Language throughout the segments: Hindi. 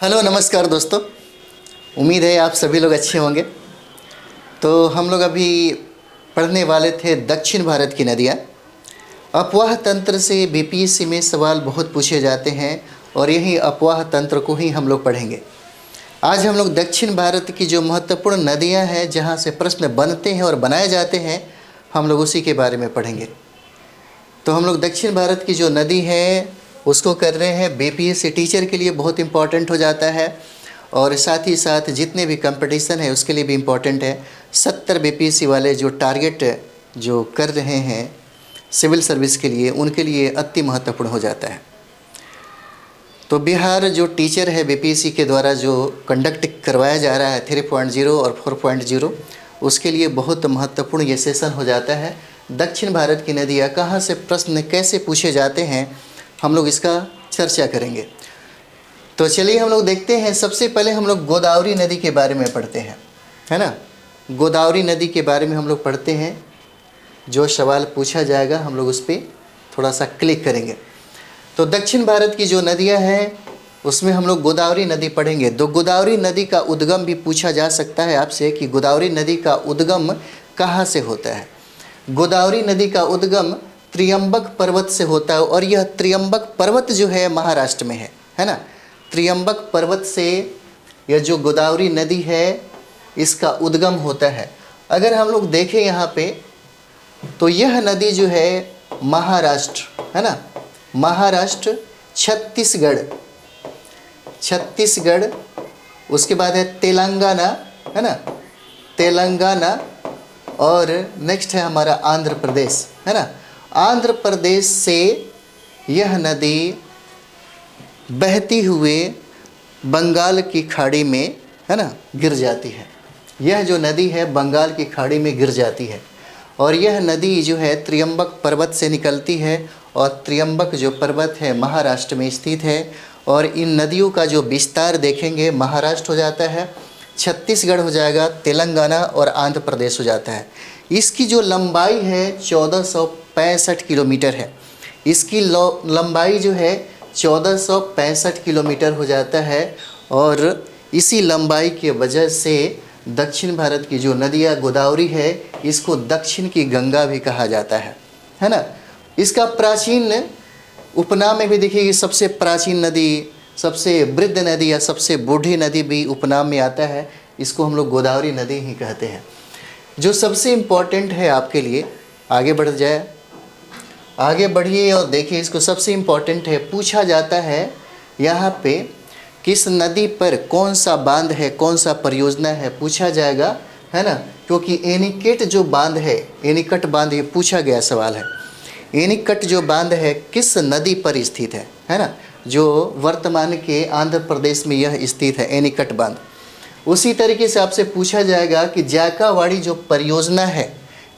हेलो नमस्कार दोस्तों। उम्मीद है आप सभी लोग अच्छे होंगे। तो हम लोग अभी पढ़ने वाले थे दक्षिण भारत की नदियाँ। अपवाह तंत्र से बीपीएससी में सवाल बहुत पूछे जाते हैं और यही अपवाह तंत्र को ही हम लोग पढ़ेंगे। आज हम लोग दक्षिण भारत की जो महत्वपूर्ण नदियाँ हैं जहाँ से प्रश्न बनते हैं और बनाए जाते हैं, हम लोग उसी के बारे में पढ़ेंगे। तो हम लोग दक्षिण भारत की जो नदी है उसको कर रहे हैं। बीपीएससी टीचर के लिए बहुत इम्पॉर्टेंट हो जाता है और साथ ही साथ जितने भी कंपटीशन है उसके लिए भी इम्पॉर्टेंट है। 70 बीपीएससी वाले जो टारगेट जो कर रहे हैं सिविल सर्विस के लिए, उनके लिए अति महत्वपूर्ण हो जाता है। तो बिहार जो टीचर है बीपीएससी के द्वारा जो कंडक्ट करवाया जा रहा है 3.0 और 4.0, उसके लिए बहुत महत्वपूर्ण ये सेशन हो जाता है। दक्षिण भारत की नदियाँ कहाँ से प्रश्न कैसे पूछे जाते हैं, हम लोग इसका चर्चा करेंगे। तो चलिए हम लोग देखते हैं। सबसे पहले हम लोग गोदावरी नदी के बारे में पढ़ते हैं, है ना। गोदावरी नदी के बारे में हम लोग पढ़ते हैं। जो सवाल पूछा जाएगा हम लोग उस पर थोड़ा सा क्लिक करेंगे। तो दक्षिण भारत की जो नदियां हैं उसमें हम लोग गोदावरी नदी पढ़ेंगे। तो गोदावरी नदी का उद्गम भी पूछा जा सकता है आपसे कि गोदावरी नदी का उद्गम कहाँ से होता है। गोदावरी नदी का उद्गम त्रियंबक पर्वत से होता है और यह त्रियंबक पर्वत जो है महाराष्ट्र में है ना। त्रियंबक पर्वत से यह जो गोदावरी नदी है इसका उद्गम होता है। अगर हम लोग देखें यहाँ पे तो यह नदी जो है महाराष्ट्र, है ना, महाराष्ट्र, छत्तीसगढ़, उसके बाद है तेलंगाना, है ना, तेलंगाना, और नेक्स्ट है हमारा आंध्र प्रदेश, है ना। आंध्र प्रदेश से यह नदी बहती हुए बंगाल की खाड़ी में, है ना, गिर जाती है। यह जो नदी है बंगाल की खाड़ी में गिर जाती है और यह नदी जो है त्रियंबक पर्वत से निकलती है और त्रियंबक जो पर्वत है महाराष्ट्र में स्थित है। और इन नदियों का जो विस्तार देखेंगे महाराष्ट्र हो जाता है, छत्तीसगढ़ हो जाएगा, तेलंगाना और आंध्र प्रदेश हो जाता है। इसकी जो लंबाई है 1465 किलोमीटर है। इसकी लंबाई जो है 1465 किलोमीटर हो जाता है और इसी लंबाई के वजह से दक्षिण भारत की जो नदियाँ गोदावरी है इसको दक्षिण की गंगा भी कहा जाता है ना। इसका प्राचीन उपनाम में भी देखिए सबसे प्राचीन नदी, सबसे वृद्ध नदी या सबसे बूढ़ी नदी भी उपनाम में आता है। इसको हम लोग गोदावरी नदी ही कहते हैं। जो सबसे इम्पोर्टेंट है आपके लिए, आगे बढ़ जाए, आगे बढ़िए और देखिए इसको सबसे इम्पोर्टेंट है। पूछा जाता है यहाँ पे किस नदी पर कौन सा बांध है, कौन सा परियोजना है, पूछा जाएगा, है ना। क्योंकि एनीकट जो बांध है, एनीकट बांध, ये पूछा गया सवाल है। एनीकट जो बांध है किस नदी पर स्थित है ना, जो वर्तमान के आंध्र प्रदेश में यह स्थित है एनीकट बांध। उसी तरीके से आपसे पूछा जाएगा कि जायकावाड़ी जो परियोजना है,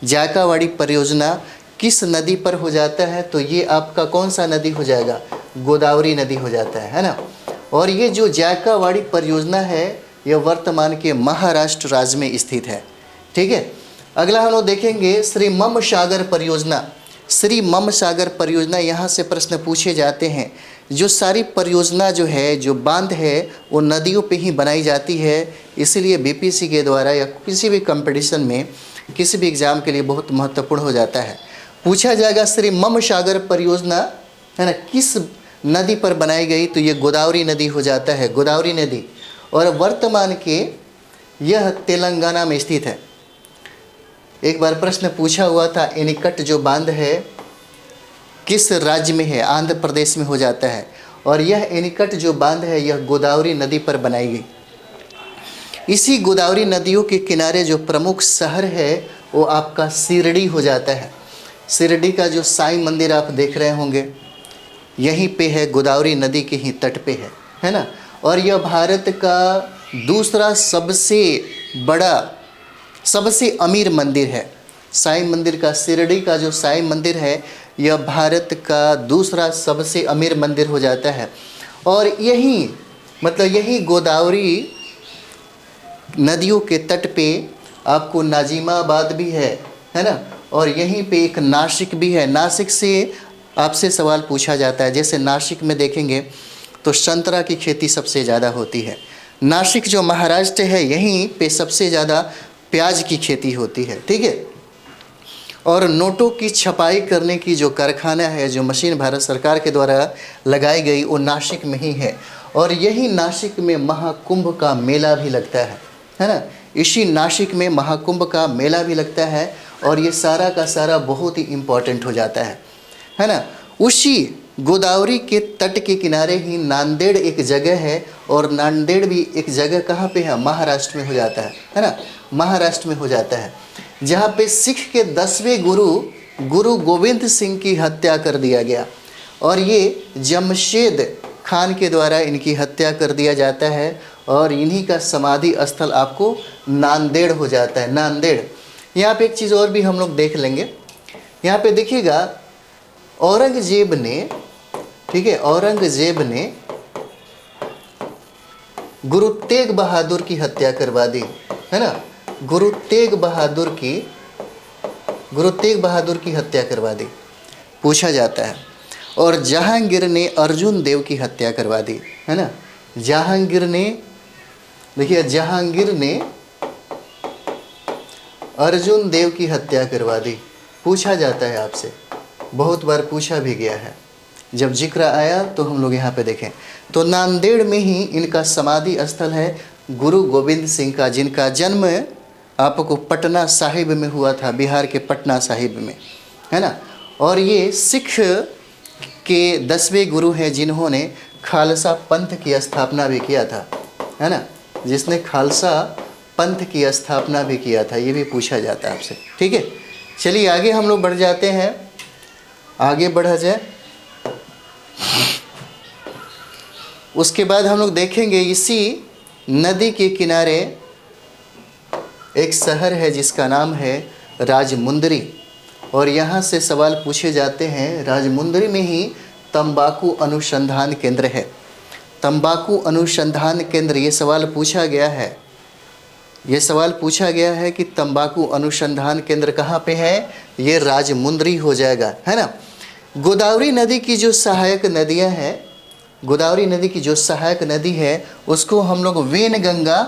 जायकावाड़ी परियोजना किस नदी पर हो जाता है, तो ये आपका कौन सा नदी हो जाएगा, गोदावरी नदी हो जाता है ना। और ये जो जायकावाड़ी परियोजना है यह वर्तमान के महाराष्ट्र राज्य में स्थित है, ठीक है। अगला हम लोग देखेंगे श्री मम सागर परियोजना। श्री मम सागर परियोजना, यहाँ से प्रश्न पूछे जाते हैं। जो सारी परियोजना जो है, जो बांध है, वो नदियों पे ही बनाई जाती है। इसीलिए बीपीएससी के द्वारा या किसी भी कंपटीशन में, किसी भी एग्ज़ाम के लिए बहुत महत्वपूर्ण हो जाता है। पूछा जाएगा श्री मम सागर परियोजना, है ना, किस नदी पर बनाई गई, तो ये गोदावरी नदी हो जाता है, गोदावरी नदी। और वर्तमान के यह तेलंगाना में स्थित है। एक बार प्रश्न पूछा हुआ था एनीकट जो बांध है किस राज्य में है, आंध्र प्रदेश में हो जाता है। और यह एनीकट जो बांध है यह गोदावरी नदी पर बनाई गई। इसी गोदावरी नदियों के किनारे जो प्रमुख शहर है वो आपका शिरडी हो जाता है। शिरडी का जो साईं मंदिर आप देख रहे होंगे यहीं पे है, गोदावरी नदी के ही तट पे है ना। और यह भारत का दूसरा सबसे बड़ा, सबसे अमीर मंदिर है। साईं मंदिर का, शिरडी का जो साईं मंदिर है यह भारत का दूसरा सबसे अमीर मंदिर हो जाता है। और यही मतलब यही गोदावरी नदियों के तट पे आपको नाजिमाबाद भी है ना। और यहीं पे एक नासिक भी है। नासिक से आपसे सवाल पूछा जाता है। जैसे नासिक में देखेंगे तो संतरा की खेती सबसे ज़्यादा होती है। नासिक जो महाराष्ट्र है यहीं पे सबसे ज़्यादा प्याज की खेती होती है, ठीक है। और नोटों की छपाई करने की जो कारखाना है, जो मशीन भारत सरकार के द्वारा लगाई गई, वो नासिक में ही है। और यही नासिक में महाकुंभ का मेला भी लगता है ना। इसी नासिक में महाकुंभ का मेला भी लगता है और ये सारा का सारा बहुत ही इम्पोर्टेंट हो जाता है ना। उसी गोदावरी के तट के किनारे ही नांदेड़ एक जगह है, और नांदेड़ भी एक जगह कहाँ पे है, महाराष्ट्र में हो जाता है ना। महाराष्ट्र में हो जाता है, जहाँ पे सिख के 10वें गुरु गोविंद सिंह की हत्या कर दिया गया, और ये जमशेद खान के द्वारा इनकी हत्या कर दिया जाता है। और इन्हीं का समाधि स्थल आपको नांदेड़ हो जाता है, नांदेड़। यहाँ पे एक चीज़ और भी हम लोग देख लेंगे। यहाँ पे देखिएगा, औरंगजेब ने, ठीक है, औरंगजेब ने गुरु तेग बहादुर की हत्या करवा दी, है ना। गुरु तेग बहादुर की हत्या करवा दी, पूछा जाता है। और जहांगीर ने अर्जुन देव की हत्या करवा दी, है ना। जहांगीर ने, देखिए, जहांगीर ने अर्जुन देव की हत्या करवा दी, पूछा जाता है आपसे, बहुत बार पूछा भी गया है। जब जिक्र आया तो हम लोग यहाँ पे देखें तो नांदेड़ में ही इनका समाधि स्थल है, गुरु गोविंद सिंह का, जिनका जन्म आपको पटना साहिब में हुआ था, बिहार के पटना साहिब में, है ना। और ये सिख के 10वें गुरु हैं, जिन्होंने खालसा पंथ की स्थापना भी किया था, है ना। जिसने खालसा पंथ की स्थापना भी किया था, ये भी पूछा जाता है आपसे, ठीक है। चलिए आगे हम लोग बढ़ जाते हैं, आगे बढ़ा जाए। उसके बाद हम लोग देखेंगे इसी नदी के किनारे एक शहर है जिसका नाम है राजमुंदरी, और यहाँ से सवाल पूछे जाते हैं। राजमुंदरी में ही तंबाकू अनुसंधान केंद्र है, तंबाकू अनुसंधान केंद्र। ये सवाल पूछा गया है, ये सवाल पूछा गया है कि तंबाकू अनुसंधान केंद्र कहाँ पे है, ये राजमुंदरी हो जाएगा, है ना। गोदावरी नदी की जो सहायक नदियाँ हैं, गोदावरी नदी की जो सहायक नदी है उसको हम लोग वेनगंगा,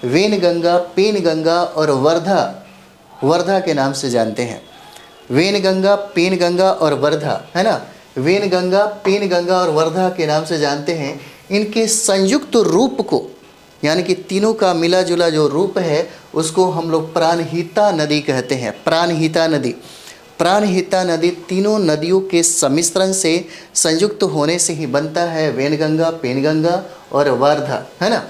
पेनगंगा और वर्धा के नाम से जानते हैं। वेनगंगा, पेनगंगा और वर्धा, है ना। वेनगंगा, पेनगंगा और वर्धा के नाम से जानते हैं। इनके संयुक्त रूप को, यानी कि तीनों का मिला जुला जो रूप है, उसको हम लोग प्राणहिता नदी कहते हैं। प्राणहिता नदी, प्राणहिता नदी तीनों नदियों के सम्मिश्रण से, संयुक्त होने से ही बनता है वेनगंगा, पेनगंगा और वर्धा, है ना।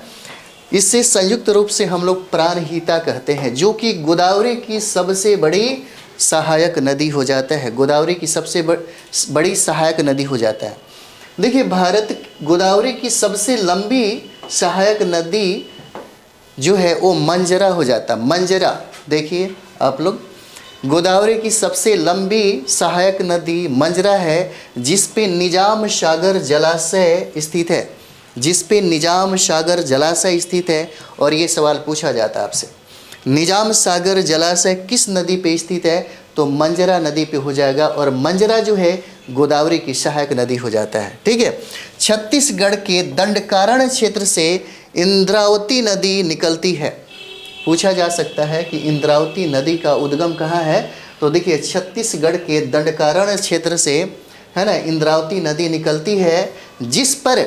इससे संयुक्त रूप से हम लोग प्राणहिता कहते हैं, जो कि गोदावरी की सबसे बड़ी सहायक नदी हो जाता है। गोदावरी की सबसे बड़ी सहायक नदी हो जाता है। देखिए, भारत गोदावरी की सबसे लंबी सहायक नदी जो है वो मंजरा हो जाता है। मंजरा, देखिए आप लोग, गोदावरी की सबसे लंबी सहायक नदी मंजरा है, जिस पे निजाम सागर जलाशय स्थित है, जिस पे निजाम सागर जलाशय स्थित है। और ये सवाल पूछा जाता है आपसे, निजाम सागर जलाशय किस नदी पे स्थित है, तो मंजरा नदी पे हो जाएगा। और मंजरा जो है गोदावरी की सहायक नदी हो जाता है, ठीक है। छत्तीसगढ़ के दंडकारण्य क्षेत्र से इंद्रावती नदी निकलती है। पूछा जा सकता है कि इंद्रावती नदी का उद्गम कहाँ है, तो देखिए छत्तीसगढ़ के दंडकारण्य क्षेत्र से, है ना, इंद्रावती नदी निकलती है, जिस पर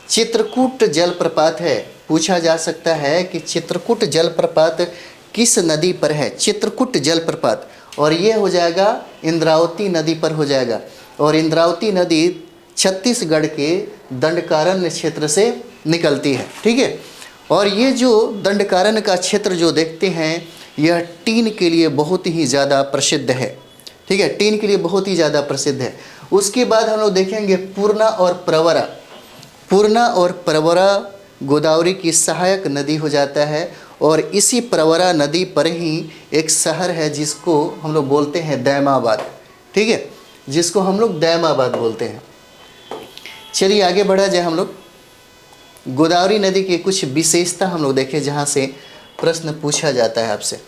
चित्रकूट जलप्रपात है। पूछा जा सकता है कि चित्रकूट जलप्रपात किस नदी पर है, चित्रकूट जलप्रपात, और ये हो जाएगा इंद्रावती नदी पर हो जाएगा। और इंद्रावती नदी छत्तीसगढ़ के दंडकारण्य क्षेत्र से निकलती है, ठीक है। और ये जो दंडकारण्य का क्षेत्र जो देखते हैं, यह टीन के लिए बहुत ही ज़्यादा प्रसिद्ध है, ठीक है, टीन के लिए बहुत ही ज़्यादा प्रसिद्ध है। उसके बाद हम लोग देखेंगे पूर्णा और प्रवरा। पूर्णा और प्रवरा गोदावरी की सहायक नदी हो जाता है। और इसी प्रवरा नदी पर ही एक शहर है जिसको हम लोग बोलते हैं दैमाबाद, ठीक है, जिसको हम लोग दैमाबाद बोलते हैं। चलिए आगे बढ़ा जाए। हम लोग गोदावरी नदी की कुछ विशेषता हम लोग देखें, जहाँ से प्रश्न पूछा जाता है आपसे।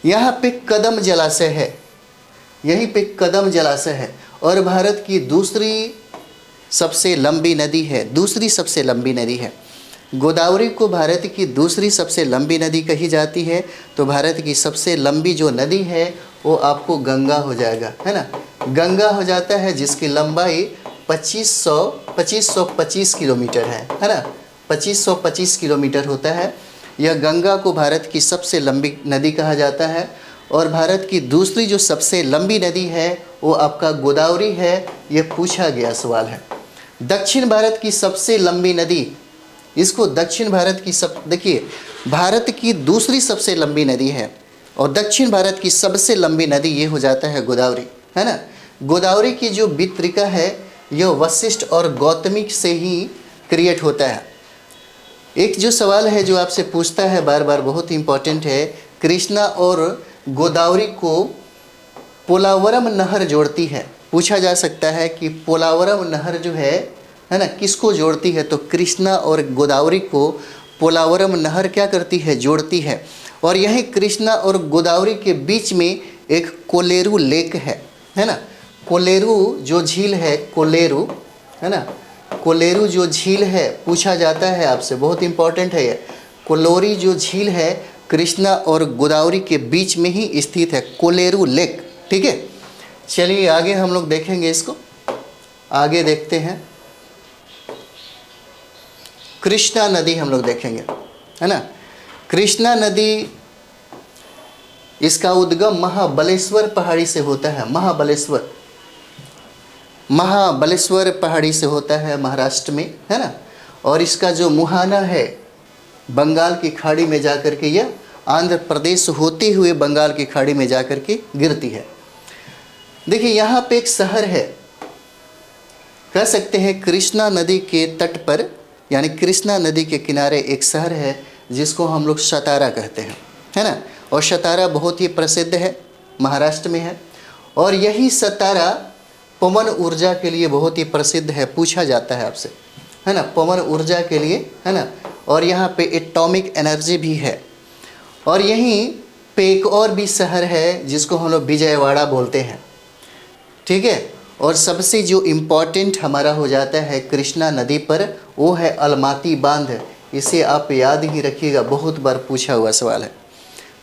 यहाँ पे कदम जलाशय है, यहीं पे कदम जलाशय है, और भारत की दूसरी सबसे लंबी नदी है, दूसरी सबसे लंबी नदी है। गोदावरी को भारत की दूसरी सबसे लंबी नदी कही जाती है, तो भारत की सबसे लंबी जो नदी है वो आपको गंगा हो जाएगा, है ना। गंगा हो जाता है जिसकी लंबाई 2525 किलोमीटर है ना। 2525 किलोमीटर होता है। यह गंगा को भारत की सबसे लंबी नदी कहा जाता है। और भारत की दूसरी जो सबसे लंबी नदी है वो आपका गोदावरी है। यह पूछा गया सवाल है। दक्षिण भारत की सबसे लंबी नदी, इसको दक्षिण भारत की देखिए, भारत की दूसरी सबसे लंबी नदी है और दक्षिण भारत की सबसे लंबी नदी ये हो जाता है गोदावरी, है ना। गोदावरी की जो वितरिका है यह वशिष्ठ और गौतमी से ही क्रिएट होता है। एक जो सवाल है जो आपसे पूछता है बार बार, बहुत इंपॉर्टेंट है, कृष्णा और गोदावरी को पोलावरम नहर जोड़ती है। पूछा जा सकता है कि पोलावरम नहर जो है ना, किसको जोड़ती है, तो कृष्णा और गोदावरी को पोलावरम नहर क्या करती है, जोड़ती है। और यही कृष्णा और गोदावरी के बीच में एक कोलेरू लेक है ना। कोलेरू जो झील है, कोलेरू, है ना, कोलेरू जो झील है, पूछा जाता है आपसे, बहुत इंपॉर्टेंट है ये। कोलोरी जो झील है कृष्णा और गोदावरी के बीच में ही स्थित है, कोलेरू लेक, ठीक है। चलिए आगे हम लोग देखेंगे इसको, आगे देखते हैं। कृष्णा नदी हम लोग देखेंगे, है ना। कृष्णा नदी, इसका उद्गम महाबलेश्वर पहाड़ी से होता है। महाबलेश्वर पहाड़ी से होता है महाराष्ट्र में, है ना। और इसका जो मुहाना है बंगाल की खाड़ी में जाकर के यह आंध्र प्रदेश होते हुए बंगाल की खाड़ी में जाकर के गिरती है। देखिए यहाँ पे एक शहर है, कह सकते हैं कृष्णा नदी के तट पर, यानी कृष्णा नदी के किनारे एक शहर है जिसको हम लोग सतारा कहते हैं, है ना। और सतारा बहुत ही प्रसिद्ध है, महाराष्ट्र में है। और यही सतारा पवन ऊर्जा के लिए बहुत ही प्रसिद्ध है, पूछा जाता है आपसे, है ना, पवन ऊर्जा के लिए, है ना। और यहाँ पे एटॉमिक एनर्जी भी है। और यहीं पे एक और भी शहर है जिसको हम लोग विजयवाड़ा बोलते हैं, ठीक है। और सबसे जो इम्पोर्टेंट हमारा हो जाता है कृष्णा नदी पर, वो है अलमाती बांध। इसे आप याद ही रखिएगा, बहुत बार पूछा हुआ सवाल है।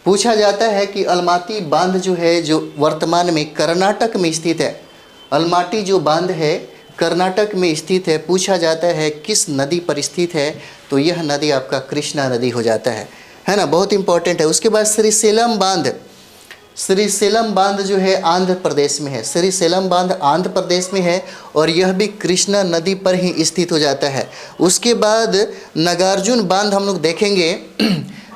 पूछा जाता है कि अलमाती बांध जो है, जो वर्तमान में कर्नाटक में स्थित है, अलमाटी जो बांध है कर्नाटक में स्थित है। पूछा जाता है किस नदी पर स्थित है, तो यह नदी आपका कृष्णा नदी हो जाता है ना, बहुत इंपॉर्टेंट है। उसके बाद श्रीशैलम बांध, श्रीशैलम बांध जो है आंध्र प्रदेश में है। श्रीशैलम बांध आंध्र प्रदेश में है और यह भी कृष्णा नदी पर ही स्थित हो जाता है। उसके बाद नागार्जुन बांध हम लोग देखेंगे।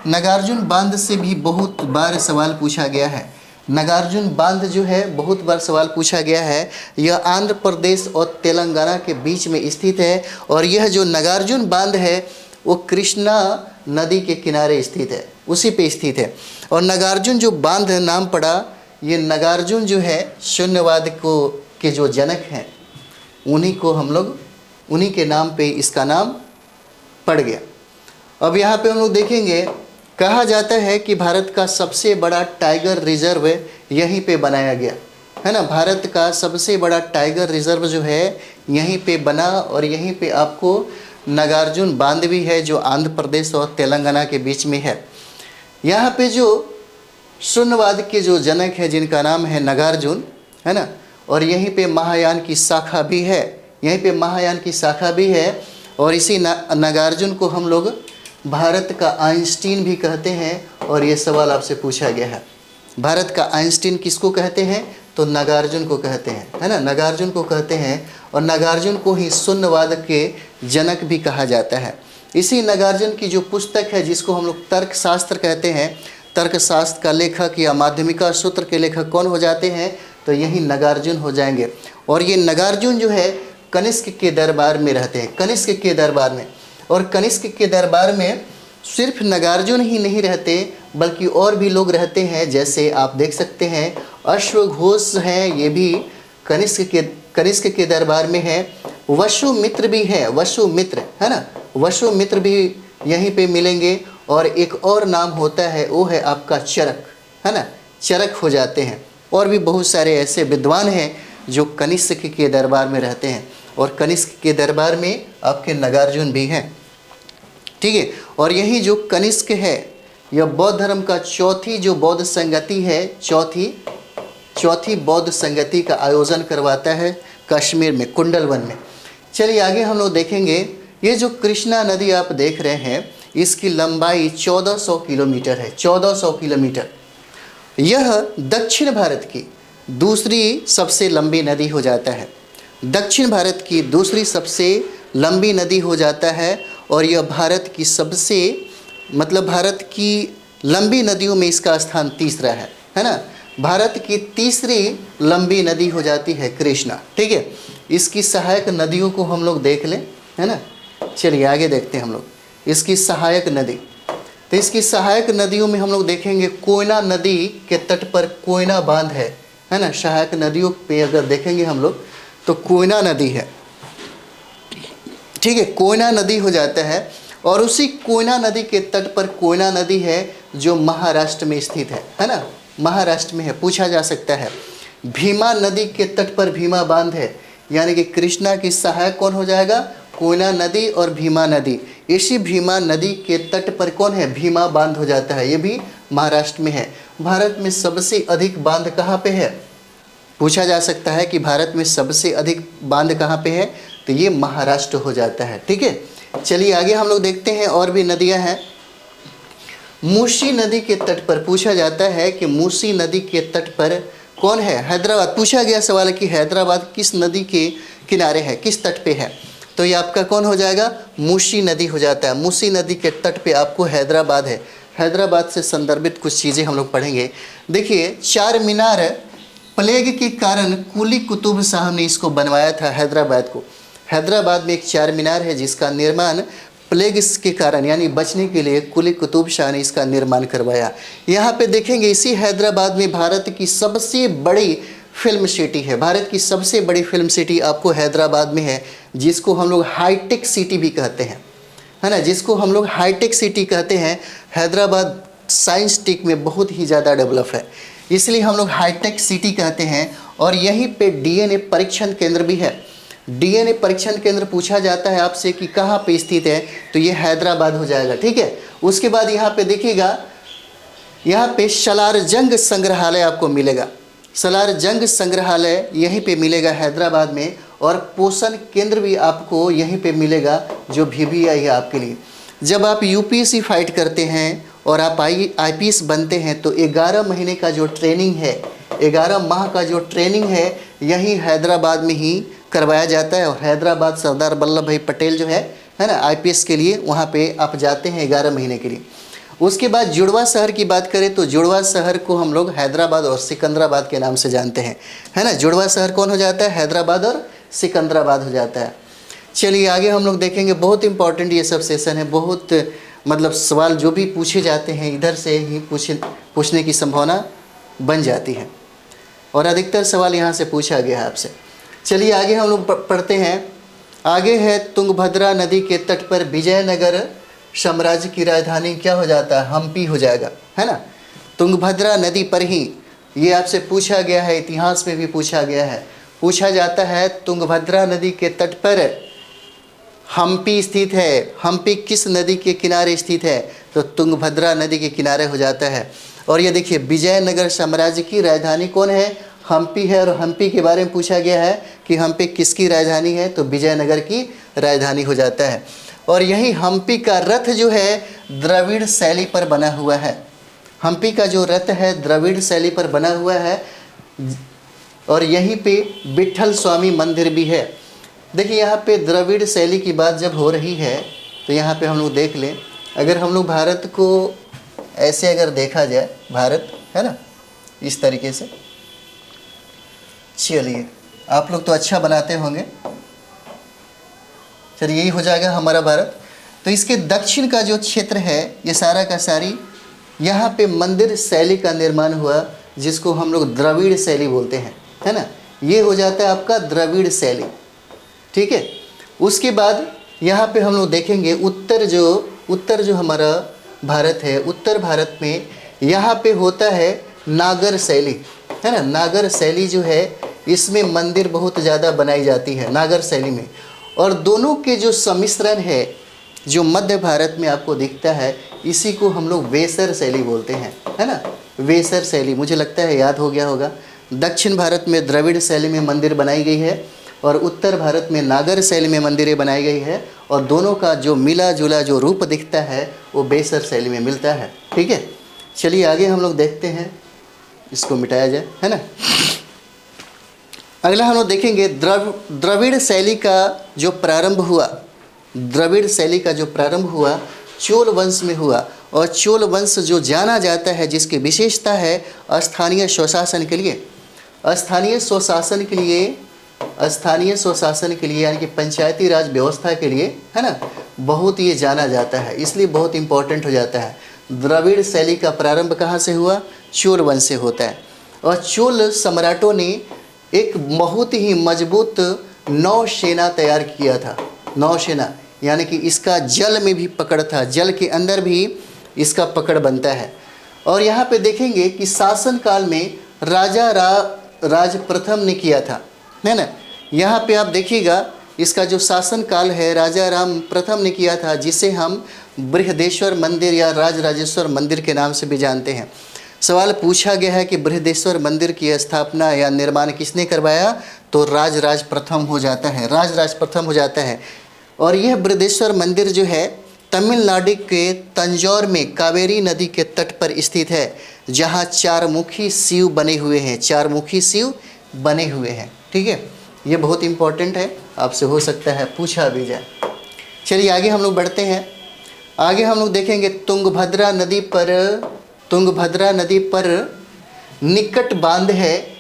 नागार्जुन बांध से भी बहुत बार सवाल पूछा गया है। नागार्जुन बांध जो है बहुत बार सवाल पूछा गया है। यह आंध्र प्रदेश और तेलंगाना के बीच में स्थित है। और यह जो नागार्जुन बांध है वो कृष्णा नदी के किनारे स्थित है, उसी पे स्थित है। और नागार्जुन जो बांध नाम पड़ा, ये नागार्जुन जो है शून्यवाद को के जो जनक हैं, उन्हीं को हम लोग, उन्हीं के नाम पे इसका नाम पड़ गया। अब यहाँ पे हम लोग देखेंगे, कहा जाता है कि भारत का सबसे बड़ा टाइगर रिजर्व यहीं पे बनाया गया, है ना। भारत का सबसे बड़ा टाइगर रिजर्व जो है यहीं पे बना। और यहीं पे आपको नागार्जुन बांध भी है जो आंध्र प्रदेश और तेलंगाना के बीच में है। यहाँ पे जो शून्यवाद के जो जनक है जिनका नाम है नागार्जुन, है ना। और यहीं पे महायान की शाखा भी है, यहीं पे महायान की शाखा भी है। और इसी नागार्जुन को हम लोग भारत का आइंस्टीन भी कहते हैं। और ये सवाल आपसे पूछा गया है, भारत का आइंस्टीन किसको कहते हैं, तो नागार्जुन को कहते हैं, है ना, नागार्जुन को कहते हैं। और नागार्जुन को ही शून्यवाद के जनक भी कहा जाता है। इसी नागार्जुन की जो पुस्तक है जिसको हम लोग तर्कशास्त्र कहते हैं, तर्कशास्त्र का लेखक या माध्यमिका सूत्र के लेखक कौन हो जाते हैं, तो यही नागार्जुन हो जाएंगे। और ये नागार्जुन जो है कनिष्क के दरबार में रहते हैं, कनिष्क के दरबार में। और कनिष्क के दरबार में सिर्फ नागार्जुन ही नहीं रहते बल्कि और भी लोग रहते हैं। जैसे आप देख सकते हैं अश्वघोष हैं, ये भी कनिष्क के दरबार में है। वसुमित्र भी है, वसुमित्र, है ना, वसुमित्र भी यहीं पे मिलेंगे। और एक और नाम होता है वो है आपका चरक, है ना, चरक हो जाते हैं। और भी बहुत सारे ऐसे विद्वान हैं जो कनिष्क के दरबार में रहते हैं। और कनिष्क के दरबार में आपके नागार्जुन भी हैं, ठीक है। और यही जो कनिष्क है यह बौद्ध धर्म का चौथी जो बौद्ध संगति है, चौथी बौद्ध संगति का आयोजन करवाता है कश्मीर में, कुंडलवन में। चलिए आगे हम लोग देखेंगे, ये जो कृष्णा नदी आप देख रहे हैं इसकी लंबाई 1400 किलोमीटर है, 1400 किलोमीटर। यह दक्षिण भारत की दूसरी सबसे लंबी नदी हो जाता है, दक्षिण भारत की दूसरी सबसे लंबी नदी हो जाता है। और यह भारत की सबसे भारत की लंबी नदियों में इसका स्थान तीसरा है ना। भारत की तीसरी लंबी नदी हो जाती है कृष्णा, ठीक है। इसकी सहायक नदियों को हम लोग देख लें, है ना। चलिए आगे देखते हैं हम लोग इसकी सहायक नदी। तो इसकी सहायक नदियों में हम लोग देखेंगे कोयना नदी के तट पर कोयना बांध है ना। सहायक नदियों पे अगर देखेंगे हम लोग तो कोयना नदी है, ठीक है, कोयना नदी हो जाता है। और उसी कोयना नदी के तट पर कोयना नदी है जो महाराष्ट्र में स्थित है ना, महाराष्ट्र में है। पूछा जा सकता है भीमा नदी के तट पर भीमा बांध है, यानी कि कृष्णा की सहायक कौन हो जाएगा, कोयना नदी और भीमा नदी। इसी भीमा नदी के तट पर कौन है, भीमा बांध हो जाता है, ये भी महाराष्ट्र में है। भारत में सबसे अधिक बांध कहाँ पे है, पूछा जा सकता है कि भारत में सबसे अधिक बांध कहाँ पे है, तो ये महाराष्ट्र हो जाता है, ठीक है। चलिए आगे हम लोग देखते हैं और भी नदियां हैं। मूसी नदी के तट पर पूछा जाता है कि मूसी नदी के तट पर कौन है, हैदराबाद। पूछा गया सवाल है कि हैदराबाद किस नदी के किनारे है, किस तट पे है, तो ये आपका कौन हो जाएगा, मूसी नदी हो जाता है। मूसी नदी के तट पे आपको हैदराबाद है। हैदराबाद से संदर्भित कुछ चीज़ें हम लोग पढ़ेंगे। देखिए चार मीनार प्लेग के कारण कुली कुतुब शाह ने इसको बनवाया था हैदराबाद को। हैदराबाद में एक चार मीनार है जिसका निर्माण प्लेग के कारण यानी बचने के लिए कुली कुतुब शाह ने इसका निर्माण करवाया। यहाँ पे देखेंगे इसी हैदराबाद में भारत की सबसे बड़ी फिल्म सिटी है, भारत की सबसे बड़ी फिल्म सिटी आपको हैदराबाद में है, जिसको हम लोग हाईटेक सिटी भी कहते हैं, है ना, जिसको हम लोग हाईटेक सिटी कहते हैं। हैदराबाद साइंस टेक में बहुत ही ज़्यादा डेवलप है, इसलिए हम लोग हाईटेक सिटी कहते हैं। और यहीं पे डीएनए परीक्षण केंद्र भी है। डीएनए परीक्षण केंद्र पूछा जाता है आपसे कि कहाँ पे स्थित है, तो ये हैदराबाद हो जाएगा, ठीक है। उसके बाद यहाँ पे देखिएगा, यहाँ पे सलारजंग संग्रहालय आपको मिलेगा। सलारजंग संग्रहालय यहीं पे मिलेगा हैदराबाद में। और पोषण केंद्र भी आपको यहीं पे मिलेगा जो VVI है आपके लिए। जब आप UPSC फाइट करते हैं और आप IPS बनते हैं तो 11 महीने का जो ट्रेनिंग है, 11 माह का जो ट्रेनिंग है यहीं हैदराबाद में ही करवाया जाता है। और हैदराबाद सरदार वल्लभ भाई पटेल जो है ना IPS के लिए, वहाँ पे आप जाते हैं 11 महीने के लिए। उसके बाद जुड़वा शहर की बात करें तो जुड़वा शहर को हम लोग हैदराबाद और सिकंदराबाद के नाम से जानते हैं, है ना। जुड़वा शहर कौन हो जाता है, हैदराबाद और सिकंदराबाद हो जाता है। चलिए आगे हम लोग देखेंगे, बहुत इंपॉर्टेंट ये सब सेशन है। बहुत सवाल जो भी पूछे जाते हैं इधर से ही पूछने की संभावना बन जाती है और अधिकतर सवाल यहाँ से पूछा गया है आपसे। चलिए आगे हम लोग पढ़ते हैं। आगे है तुंगभद्रा नदी के तट पर विजयनगर साम्राज्य की राजधानी क्या हो जाता है, हम्पी हो जाएगा, है ना। तुंगभद्रा नदी पर ही ये आपसे पूछा गया है, इतिहास में भी पूछा गया है। पूछा जाता है तुंगभद्रा नदी के तट पर हम्पी स्थित है। हम्पी किस नदी के किनारे स्थित है, तो तुंगभद्रा नदी के किनारे हो जाता है। और ये देखिए विजयनगर साम्राज्य की राजधानी कौन है, हम्पी है। और हम्पी के बारे में पूछा गया है कि हम्पी किसकी राजधानी है, तो विजयनगर की राजधानी हो जाता है। और यही हम्पी का रथ जो है द्रविड़ शैली पर बना हुआ है। हम्पी का जो रथ है द्रविड़ शैली पर बना हुआ है। और यहीं पे विट्ठल स्वामी मंदिर भी है। देखिए यहाँ पे द्रविड़ शैली की बात जब हो रही है तो यहाँ पे हम लोग देख लें, अगर हम लोग भारत को ऐसे अगर देखा जाए, भारत है ना इस तरीके से, चलिए आप लोग तो अच्छा बनाते होंगे, चलिए यही हो जाएगा हमारा भारत। तो इसके दक्षिण का जो क्षेत्र है ये सारा का सारी यहाँ पे मंदिर शैली का निर्माण हुआ, जिसको हम लोग द्रविड़ शैली बोलते हैं, है ना। ये हो जाता है आपका द्रविड़ शैली, ठीक है। उसके बाद यहाँ पे हम लोग देखेंगे उत्तर जो हमारा भारत है, उत्तर भारत में यहाँ पे होता है नागर शैली, है ना। नागर शैली जो है इसमें मंदिर बहुत ज़्यादा बनाई जाती है नागर शैली में। और दोनों के जो सम्मिश्रण है जो मध्य भारत में आपको दिखता है, इसी को हम लोग वेसर शैली बोलते हैं, है ना। वेसर शैली मुझे लगता है याद हो गया होगा। दक्षिण भारत में द्रविड़ शैली में मंदिर बनाई गई है और उत्तर भारत में नागर शैली में मंदिरें बनाई गई है, और दोनों का जो मिला जुला जो रूप दिखता है वो वेसर शैली में मिलता है। ठीक है, चलिए आगे हम लोग देखते हैं, इसको मिटाया जाए, है ना। अगला हम लोग देखेंगे द्रविड़ शैली का जो प्रारंभ हुआ, द्रविड़ शैली का जो प्रारंभ हुआ चोल वंश में हुआ। और चोल वंश जो जाना जाता है, जिसकी विशेषता है स्थानीय स्वशासन के लिए, स्थानीय स्वशासन के लिए, स्थानीय स्वशासन के लिए यानी कि पंचायती राज व्यवस्था के लिए, है ना, बहुत ये जाना जाता है, इसलिए बहुत इम्पोर्टेंट हो जाता है। द्रविड़ शैली का प्रारंभ कहाँ से हुआ? चोल वंश से होता है। और चोल सम्राटों ने एक बहुत ही मजबूत नौसेना तैयार किया था। नौसेना यानी कि इसका जल में भी पकड़ था, जल के अंदर भी इसका पकड़ बनता है। और यहाँ पे देखेंगे कि शासन काल में राजा राज प्रथम ने किया था, है ना। यहाँ पे आप देखिएगा इसका जो शासन काल है राजा राम प्रथम ने किया था, जिसे हम बृहदेश्वर मंदिर या राजराजेश्वर मंदिर के नाम से भी जानते हैं। सवाल पूछा गया है कि बृहदेश्वर मंदिर की स्थापना या निर्माण किसने करवाया, तो राज प्रथम हो जाता है, राज प्रथम हो जाता है। और यह बृहदेश्वर मंदिर जो है तमिलनाडु के तंजौर में कावेरी नदी के तट पर स्थित है, जहाँ चार मुखी शिव बने हुए हैं, चार मुखी शिव बने हुए हैं। ठीक है, ये बहुत इम्पोर्टेंट है, आपसे हो सकता है पूछा भी जाए। चलिए आगे हम लोग बढ़ते हैं। आगे हम लोग देखेंगे तुंगभद्रा नदी पर निकट बांध है,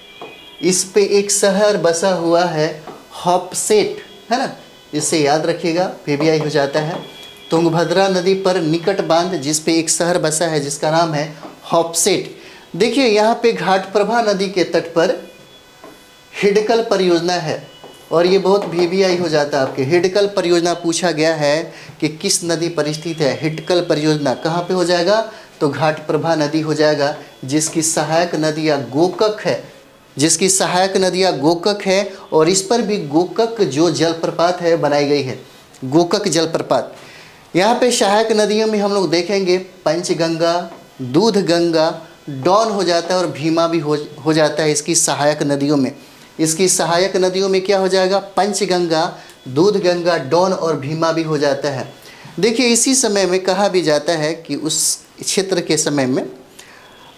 इस पे एक शहर बसा हुआ है हॉपसेट, है ना, इसे याद रखिएगा, पीबीआई हो जाता है। तुंगभद्रा नदी पर निकट बांध जिस पे एक शहर बसा है जिसका नाम है हॉपसेट। देखिए यहाँ पे घाटप्रभा नदी के तट पर हिडकल परियोजना है, और ये बहुत वीवीआई हो जाता है आपके। हिडकल परियोजना पूछा गया है कि किस नदी पर स्थित है। हिडकल परियोजना कहाँ पे हो जाएगा, तो घाटप्रभा नदी हो जाएगा, जिसकी सहायक नदियाँ गोकक है, जिसकी सहायक नदियाँ गोकक है। और इस पर भी गोकक जो जलप्रपात है बनाई गई है, गोकक जलप्रपात। यहाँ पे सहायक नदियों में हम लोग देखेंगे पंचगंगा, दूध गंगा, डॉन हो जाता है और भीमा भी हो जाता है इसकी सहायक नदियों में। इसकी सहायक नदियों में क्या हो जाएगा, पंचगंगा, दूध गंगा, डॉन और भीमा भी हो जाता है। देखिए इसी समय में कहा भी जाता है कि उस क्षेत्र के समय में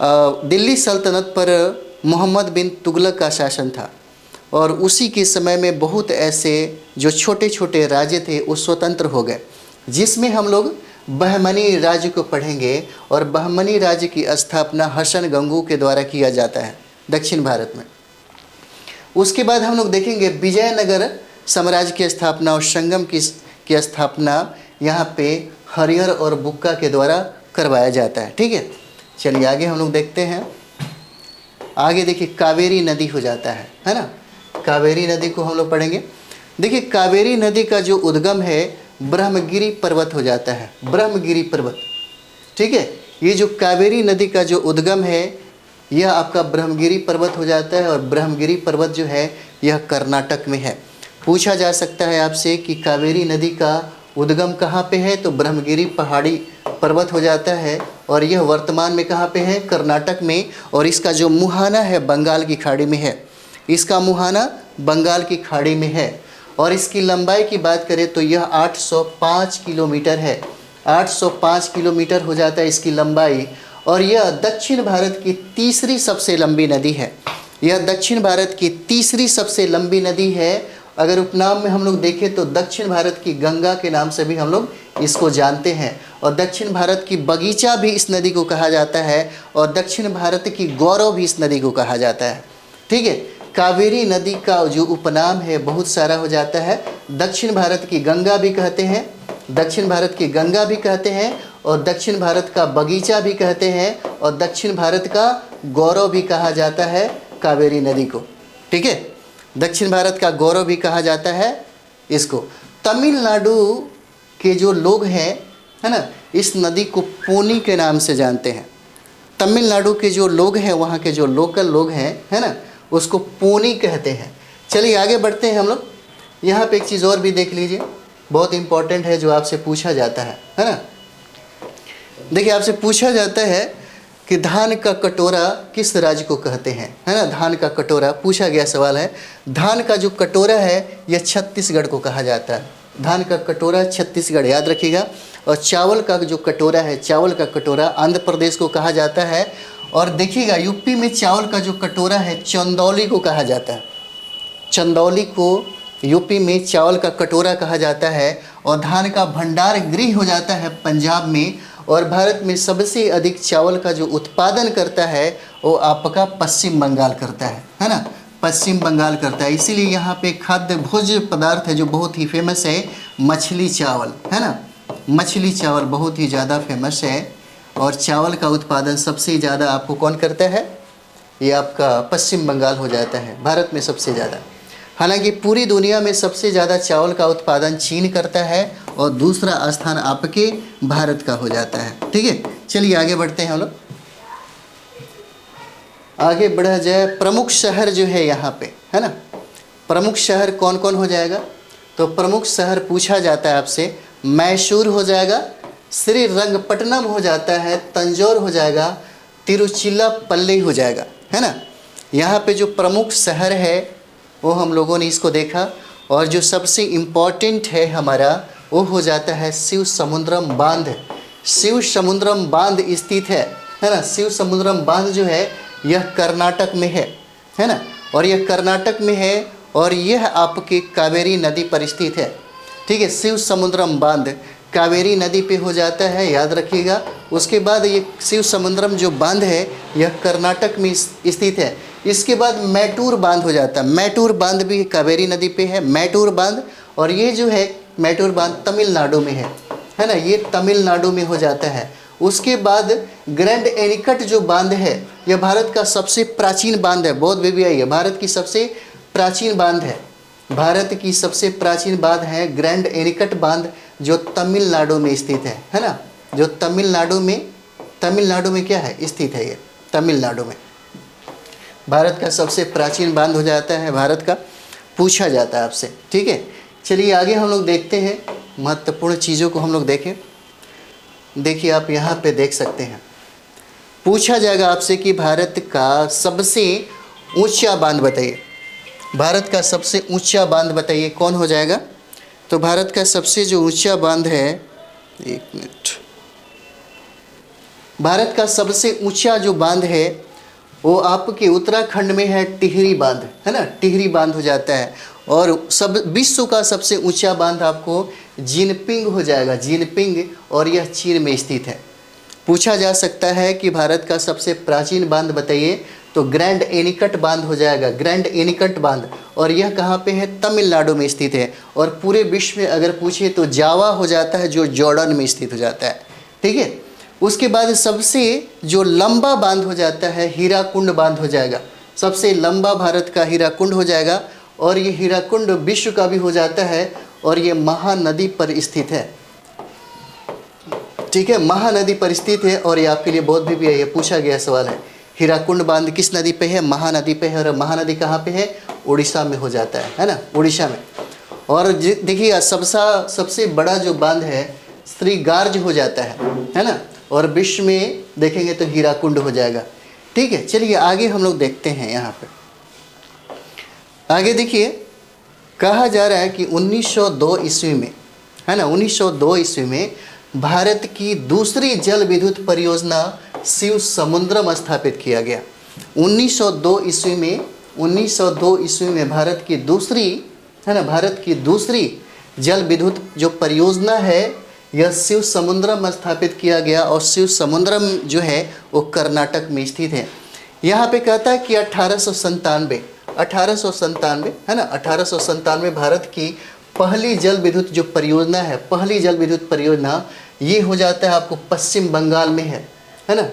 दिल्ली सल्तनत पर मोहम्मद बिन तुगलक का शासन था, और उसी के समय में बहुत ऐसे जो छोटे छोटे राज्य थे वो स्वतंत्र हो गए, जिसमें हम लोग बहमनी राज्य को पढ़ेंगे। और बहमनी राज्य की स्थापना हसन गंगू के द्वारा किया जाता है दक्षिण भारत में। उसके बाद हम लोग देखेंगे विजयनगर साम्राज्य की स्थापना और संगम की स्थापना यहाँ पे हरिहर और बुक्का के द्वारा करवाया जाता है। ठीक है, चलिए आगे हम लोग देखते हैं। आगे देखिए कावेरी नदी हो जाता है ना। कावेरी नदी को हम लोग पढ़ेंगे। देखिए कावेरी नदी का जो उद्गम है ब्रह्मगिरी पर्वत हो जाता है, ब्रह्मगिरी पर्वत। ठीक है, ये जो कावेरी नदी का जो उद्गम है यह आपका ब्रह्मगिरी पर्वत हो जाता है, और ब्रह्मगिरी पर्वत जो है यह कर्नाटक में है। पूछा जा सकता है आपसे कि कावेरी नदी का उद्गम कहाँ पे है, तो ब्रह्मगिरी पहाड़ी पर्वत हो जाता है, और यह वर्तमान में कहाँ पे है, कर्नाटक में। और इसका जो मुहाना है बंगाल की खाड़ी में है, इसका मुहाना बंगाल की खाड़ी में है। और इसकी लंबाई की बात करें तो यह 805 किलोमीटर है, 805 किलोमीटर हो जाता है इसकी लंबाई। और यह दक्षिण भारत की तीसरी सबसे लंबी नदी है, यह दक्षिण भारत की तीसरी सबसे लंबी नदी है। अगर उपनाम में हम लोग देखें तो दक्षिण भारत की गंगा के नाम से भी हम लोग इसको जानते हैं, और दक्षिण भारत की बगीचा भी इस नदी को कहा जाता है, और दक्षिण भारत की गौरव भी इस नदी को कहा जाता है। ठीक है, कावेरी नदी का जो उपनाम है बहुत सारा हो जाता है। दक्षिण भारत की गंगा भी कहते हैं, दक्षिण भारत की गंगा भी कहते हैं, और दक्षिण भारत का बगीचा भी कहते हैं, और दक्षिण भारत का गौरव भी कहा जाता है कावेरी नदी को। ठीक है, दक्षिण भारत का गौरव भी कहा जाता है इसको। तमिलनाडु के जो लोग हैं, है ना, इस नदी को पोनी के नाम से जानते हैं। तमिलनाडु के जो लोग हैं, वहाँ के जो लोकल लोग हैं, है ना, उसको पोनी कहते हैं। चलिए आगे बढ़ते हैं हम लोग। यहाँ पे एक चीज़ और भी देख लीजिए, बहुत इंपॉर्टेंट है, जो आपसे पूछा जाता है ना। देखिए आपसे पूछा जाता है कि धान का कटोरा किस राज्य को कहते हैं, है ना। धान का कटोरा पूछा गया सवाल है। धान का जो कटोरा है यह छत्तीसगढ़ को कहा जाता है। धान का कटोरा छत्तीसगढ़, याद रखिएगा। और चावल का जो कटोरा है, चावल का कटोरा आंध्र प्रदेश को कहा जाता है। और देखिएगा यूपी में चावल का जो कटोरा है चंदौली को कहा जाता है। चंदौली को यूपी में चावल का कटोरा कहा जाता है। और धान का भंडार गृह हो जाता है पंजाब में। और भारत में सबसे अधिक चावल का जो उत्पादन करता है वो आपका पश्चिम बंगाल करता है ना। पश्चिम बंगाल करता है। इसीलिए यहाँ पे खाद्य भोज्य पदार्थ है जो बहुत ही फेमस है, मछली चावल, है ना। मछली चावल बहुत ही ज़्यादा फेमस है। और चावल का उत्पादन सबसे ज़्यादा आपको कौन करता है, ये आपका पश्चिम बंगाल हो जाता है भारत में सबसे ज़्यादा। हालांकि पूरी दुनिया में सबसे ज़्यादा चावल का उत्पादन चीन करता है और दूसरा स्थान आपके भारत का हो जाता है। ठीक है, चलिए आगे बढ़ते हैं हम लोग। आगे बढ़ा जाए, प्रमुख शहर जो है यहाँ पे, है ना। प्रमुख शहर कौन कौन हो जाएगा, तो प्रमुख शहर पूछा जाता है आपसे, मैसूर हो जाएगा, श्रीरंगपट्टनम हो जाता है, तंजौर हो जाएगा, तिरुचिरापल्ली हो जाएगा, है ना। यहाँ पे जो प्रमुख शहर है वो हम लोगों ने इसको देखा। और जो सबसे इम्पॉर्टेंट है हमारा वो हो जाता है शिव समुद्रम बांध। शिव समुद्रम बांध स्थित है ना। शिव समुद्रम बांध जो है यह कर्नाटक में है ना। और यह कर्नाटक में है और यह आपके कावेरी नदी पर स्थित है। ठीक है, शिव समुद्रम बांध कावेरी नदी पे हो जाता है, याद रखिएगा। उसके बाद ये शिव समुद्रम जो बांध है यह कर्नाटक में स्थित है। इसके बाद मैटूर बांध हो जाता है। मैटूर बांध भी कावेरी नदी पे है, मैटूर बांध। और ये जो है मैटूर बांध तमिलनाडु में है ना, ये तमिलनाडु में हो जाता है। उसके बाद ग्रैंड एनीकट जो बांध है यह भारत का सबसे प्राचीन बांध है। बहुत बेबी भारत की सबसे प्राचीन बांध है। भारत की सबसे प्राचीन बांध है ग्रैंड एनीकट बांध, जो तमिलनाडु में स्थित है ना। जो तमिलनाडु में क्या है स्थित है, ये तमिलनाडु में। भारत का सबसे प्राचीन बांध हो जाता है भारत का, पूछा जाता है आपसे। ठीक है, चलिए आगे हम लोग देखते हैं, महत्वपूर्ण चीज़ों को हम लोग देखें। देखिए आप यहाँ पे देख सकते हैं, पूछा जाएगा आपसे कि भारत का सबसे ऊंचा बांध बताइए। भारत का सबसे ऊंचा बांध बताइए, कौन हो जाएगा। तो भारत का सबसे जो ऊंचा बांध है, एक मिनट, भारत का सबसे ऊंचा जो बांध है वो आपके उत्तराखंड में है, टिहरी बांध, है ना। टिहरी बांध हो जाता है। और सब विश्व का सबसे ऊंचा बांध आपको जिनपिंग हो जाएगा, जिनपिंग, और यह चीन में स्थित है। पूछा जा सकता है कि भारत का सबसे प्राचीन बांध बताइए, तो ग्रैंड एनीकट बांध हो जाएगा, ग्रैंड एनीकट बांध। और यह कहाँ पे है, तमिलनाडु में स्थित है। और पूरे विश्व में अगर पूछे तो जावा हो जाता है, जो जॉर्डन में स्थित हो जाता है। ठीक है, उसके बाद सबसे जो लंबा बांध हो जाता है हीराकुंड बांध हो जाएगा। सबसे लंबा भारत का हीराकुंड हो जाएगा। और ये हीराकुंड विश्व का भी हो जाता है और ये महानदी पर स्थित है। ठीक है, महानदी पर स्थित है। और ये आपके लिए बहुत भी ये पूछा गया सवाल है, हीराकुंड बांध किस नदी पे है, महानदी पे है। और महानदी कहाँ पे है, उड़ीसा में हो जाता है ना, उड़ीसा में। और देखिए सबसे बड़ा जो बांध है श्रीगार्ज हो जाता है ना। और विश्व में देखेंगे तो हीराकुंड हो जाएगा। ठीक है, चलिए आगे हम लोग देखते हैं। यहाँ पे आगे देखिए, कहा जा रहा है कि 1902 ईस्वी में, है ना, 1902 ईस्वी में भारत की दूसरी जल विद्युत परियोजना शिव समुद्रम स्थापित किया गया। 1902 ईस्वी में भारत की दूसरी, है ना, भारत की दूसरी जल विद्युत जो परियोजना है यह शिव समुद्रम स्थापित किया गया। और शिव समुद्रम जो है वो कर्नाटक में स्थित है। यहाँ पे कहता है कि 1897 है ना, 1897 भारत की पहली जल विद्युत जो परियोजना है, पहली जल विद्युत परियोजना ये हो जाता है आपको पश्चिम बंगाल में है ना।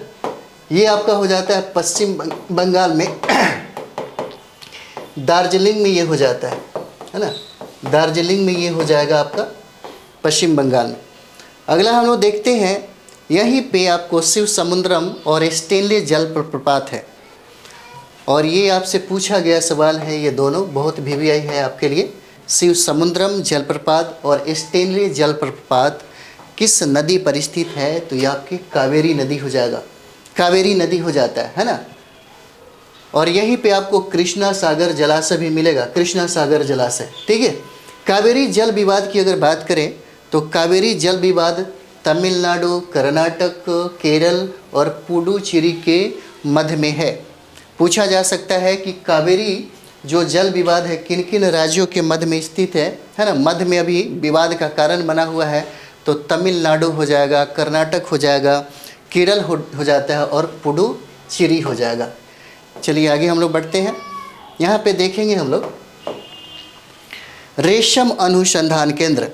ये आपका हो जाता है पश्चिम बंगाल में, दार्जिलिंग में ये हो जाता है ना। दार्जिलिंग में ये हो जाएगा आपका पश्चिम बंगाल में। अगला हम लोग देखते हैं, यहीं पे आपको शिव समुद्रम और स्टेनली जल प्रपात है। और ये आपसे पूछा गया सवाल है, ये दोनों बहुत VVI है आपके लिए। शिव समुद्रम जलप्रपात और स्टेनली जलप्रपात किस नदी पर स्थित है? तो ये आपकी कावेरी नदी हो जाएगा, कावेरी नदी हो जाता है ना। और यहीं पे आपको कृष्णा सागर जलाशय भी मिलेगा, कृष्णा सागर जलाशय, ठीक है। कावेरी जल विवाद की अगर बात करें तो कावेरी जल विवाद तमिलनाडु, कर्नाटक, केरल और पुडुचेरी के मध्य में है। पूछा जा सकता है कि कावेरी जो जल विवाद है किन किन राज्यों के मध्य में स्थित है ना। मध्य में अभी विवाद का कारण बना हुआ है, तो तमिलनाडु हो जाएगा, कर्नाटक हो जाएगा, केरल हो जाता है और पुडुचेरी हो जाएगा। चलिए आगे हम लोग बढ़ते हैं। यहाँ पे देखेंगे हम लोग रेशम अनुसंधान केंद्र।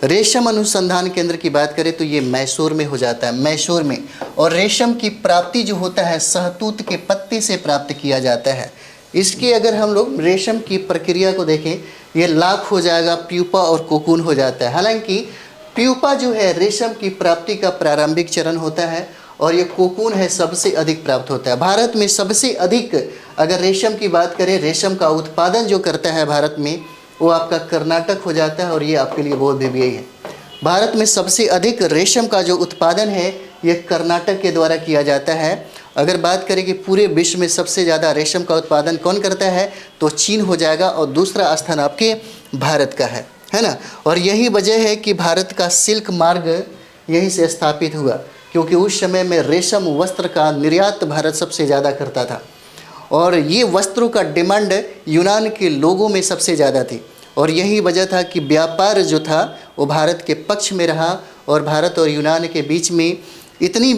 रेशम अनुसंधान केंद्र की बात करें तो ये मैसूर में हो जाता है, मैसूर में। और रेशम की प्राप्ति जो होता है शहतूत के पत्ते से प्राप्त किया जाता है। इसके अगर हम लोग रेशम की प्रक्रिया को देखें, ये लाख हो जाएगा, प्यूपा और कोकून हो जाता है। हालांकि प्यूपा जो है रेशम की प्राप्ति का प्रारंभिक चरण होता है और ये कोकून है सबसे अधिक प्राप्त होता है। भारत में सबसे अधिक अगर रेशम की बात करें, रेशम का उत्पादन जो करता है भारत में, वो आपका कर्नाटक हो जाता है और ये आपके लिए बहुत VVI है। भारत में सबसे अधिक रेशम का जो उत्पादन है ये कर्नाटक के द्वारा किया जाता है। अगर बात करें कि पूरे विश्व में सबसे ज़्यादा रेशम का उत्पादन कौन करता है, तो चीन हो जाएगा और दूसरा स्थान आपके भारत का है ना। और यही वजह है कि भारत का सिल्क मार्ग यहीं से स्थापित हुआ, क्योंकि उस समय में रेशम वस्त्र का निर्यात भारत सबसे ज़्यादा करता था और ये वस्त्रों का डिमांड यूनान के लोगों में सबसे ज़्यादा थी। और यही वजह था कि व्यापार जो था वो भारत के पक्ष में रहा और भारत और यूनान के बीच में इतनी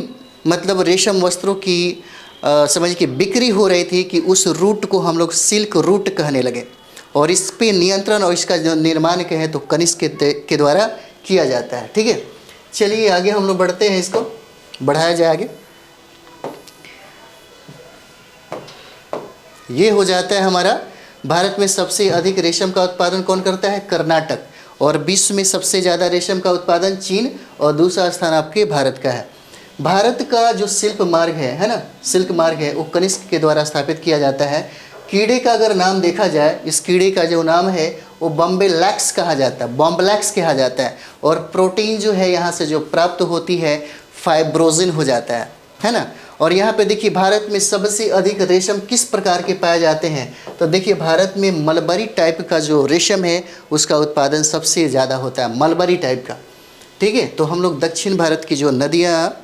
मतलब रेशम वस्त्रों की समझ की बिक्री हो रही थी कि उस रूट को हम लोग सिल्क रूट कहने लगे। और इस पे नियंत्रण और इसका जो निर्माण कहें तो कनिष्क के द्वारा किया जाता है, ठीक है। चलिए आगे हम लोग बढ़ते हैं, इसको बढ़ाया जाए आगे। ये हो जाता है हमारा भारत में सबसे अधिक रेशम का उत्पादन कौन करता है? कर्नाटक। और विश्व में सबसे ज़्यादा रेशम का उत्पादन चीन और दूसरा स्थान आपके भारत का है। भारत का जो शिल्प मार्ग है ना, सिल्क मार्ग है, वो कनिष्क के द्वारा स्थापित किया जाता है। कीड़े का अगर नाम देखा जाए, इस कीड़े का जो नाम है वो बॉम्बेलैक्स कहा जाता है, बॉम्बलैक्स कहा जाता है। और प्रोटीन जो है यहाँ से जो प्राप्त होती है फाइब्रोजिन हो जाता है ना। और यहाँ पे देखिए भारत में सबसे अधिक रेशम किस प्रकार के पाए जाते हैं, तो देखिए भारत में मलबरी टाइप का जो रेशम है उसका उत्पादन सबसे ज़्यादा होता है, मलबरी टाइप का, ठीक है। तो हम लोग दक्षिण भारत की जो नदियाँ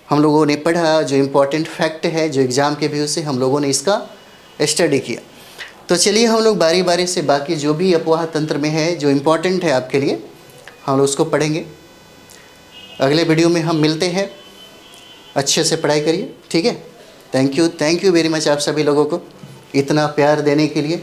हम लोगों ने पढ़ा, जो इम्पोर्टेंट फैक्ट है, जो एग्ज़ाम के व्यू से हम लोगों ने इसका स्टडी किया। तो चलिए हम लोग बारी बारी से बाकी जो भी अपवाह तंत्र में है जो इम्पोर्टेंट है आपके लिए, हम लोग उसको पढ़ेंगे। अगले वीडियो में हम मिलते हैं। अच्छे से पढ़ाई करिए, ठीक है। थैंक यू वेरी मच आप सभी लोगों को इतना प्यार देने के लिए।